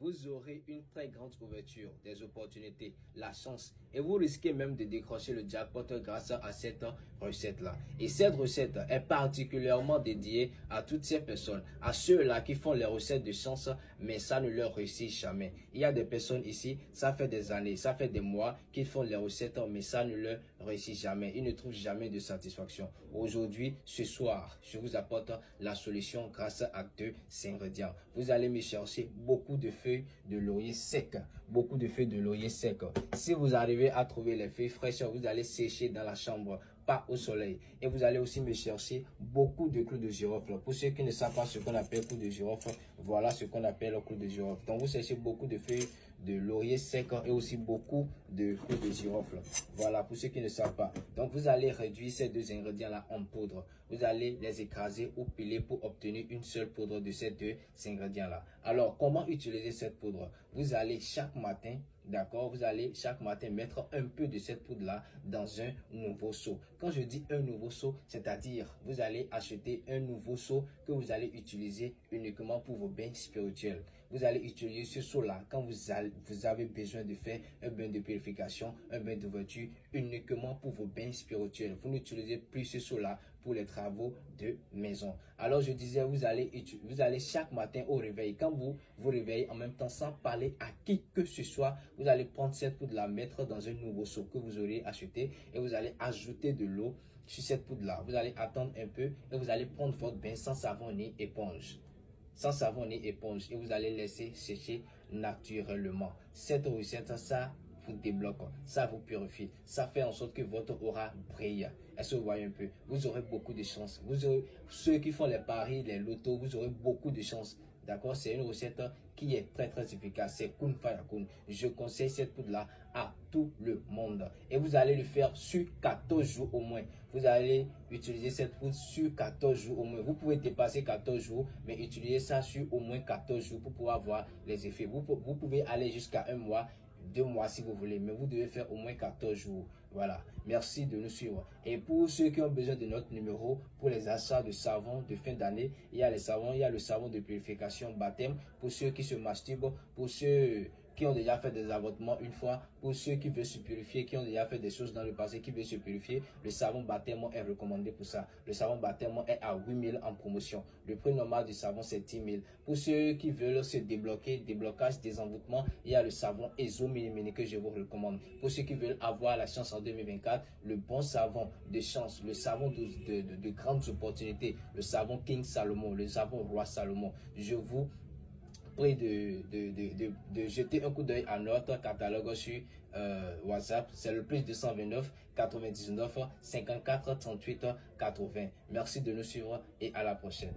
vous aurez une très grande ouverture des opportunités, la chance, et vous risquez même de décrocher le jackpot grâce à cette recette-là. Et cette recette est particulièrement dédiée à toutes ces personnes, à ceux-là qui font les recettes de chance, mais ça ne leur réussit jamais. Il y a des personnes ici, ça fait des années, ça fait des mois qu'ils font les recettes, mais ça ne leur réussit jamais. Ils ne trouvent jamais de satisfaction. Aujourd'hui, ce soir, je vous apporte la solution grâce à 2 ingrédients. Vous allez me chercher beaucoup de feuilles de laurier sec, beaucoup de feuilles de laurier sec. Si vous arrivez à trouver les feuilles fraîches, vous allez sécher dans la chambre, pas au soleil. Et vous allez aussi me chercher beaucoup de clous de girofle. Pour ceux qui ne savent pas ce qu'on appelle clous de girofle, voilà ce qu'on appelle clous de girofle. Donc vous cherchez beaucoup de feuilles de laurier sec et aussi beaucoup de clous de girofle. Voilà pour ceux qui ne savent pas. Donc vous allez réduire ces 2 ingrédients là en poudre. Vous allez les écraser ou piler pour obtenir une seule poudre de ces 2 ingrédients là. Alors comment utiliser cette poudre? Vous allez chaque matin, d'accord, vous allez chaque matin mettre un peu de cette poudre là dans un nouveau seau. Quand je dis un nouveau seau, c'est-à-dire vous allez acheter un nouveau seau que vous allez utiliser uniquement pour vos bains spirituels. Vous allez utiliser ce seau là quand vous avez besoin de faire un bain de purification, un bain d'ouverture uniquement pour vos bains spirituels. Vous n'utilisez plus ce seau là pour les travaux de maison. Alors je disais, vous allez chaque matin au réveil, quand vous vous réveillez en même temps sans parler à qui que ce soit, vous allez prendre cette poudre là, mettre dans un nouveau seau que vous aurez acheté et vous allez ajouter de l'eau sur cette poudre là. Vous allez attendre un peu et vous allez prendre votre bain sans savon ni éponge. Sans savon ni éponge et vous allez laisser sécher naturellement. Cette recette, ça vous débloque, ça vous purifie, ça fait en sorte que votre aura brille. Est-ce que vous voyez un peu? Vous aurez beaucoup de chance. Vous aurez, ceux qui font les paris, les lotos, vous aurez beaucoup de chance. D'accord? C'est une recette qui est très très efficace. C'est Kun Faya Kun. Je conseille cette poudre-là à tout le monde. Et vous allez le faire sur 14 jours au moins. Vous allez utiliser cette poudre sur 14 jours au moins. Vous pouvez dépasser 14 jours, mais utilisez ça sur au moins 14 jours pour pouvoir voir les effets. Vous pouvez aller jusqu'à 1 mois. 2 mois si vous voulez, mais vous devez faire au moins 14 jours. Voilà, merci de nous suivre. Et pour ceux qui ont besoin de notre numéro pour les achats de savon de fin d'année, il y a les savons, il y a le savon de purification baptême pour ceux qui se masturbent, pour ceux qui ont déjà fait des avortements une fois, pour ceux qui veulent se purifier, qui ont déjà fait des choses dans le passé, qui veulent se purifier, le savon baptême est recommandé pour ça. Le savon baptême est à 8 000 en promotion. Le prix normal du savon, c'est 10 000. Pour ceux qui veulent se débloquer, déblocage, désenvoûtement, il y a le savon Ezo Mini que je vous recommande. Pour ceux qui veulent avoir la chance en 2024, le bon savon de chance, le savon de grandes opportunités, le savon King Salomon, le savon Roi Salomon, je vous prie de jeter un coup d'œil à notre catalogue sur WhatsApp. C'est le plus 229 99 54 38 80. Merci de nous suivre et à la prochaine.